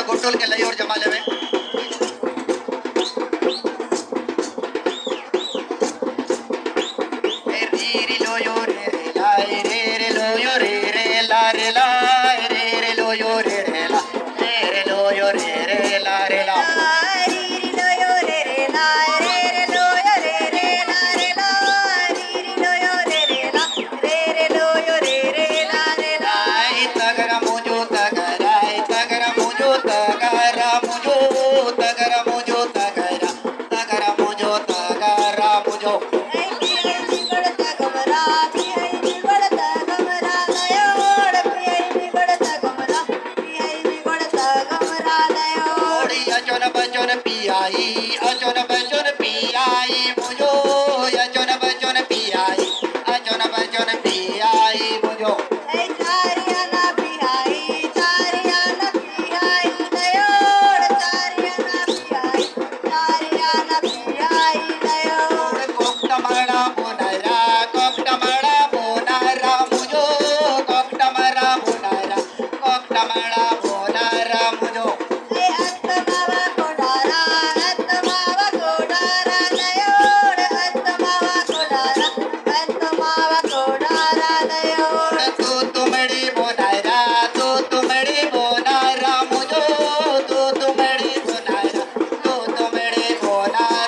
गोटोल के लई और जमा लेवे रे लो यो रे ला रे लो यो रे ला रे ला रे लो यो रे ला रे लो यो रे ला रे ला अचोन बचोन पियाई मुझो अचोन बचोन पियाई अचोन बचोन पियाई मुझो चारियाना पियाई दयोड़ चारियाना पियाई दयोड़ कोकटमड़ा बोनारा मुझो कोकटमड़ा बोनारा मुझो बोनारा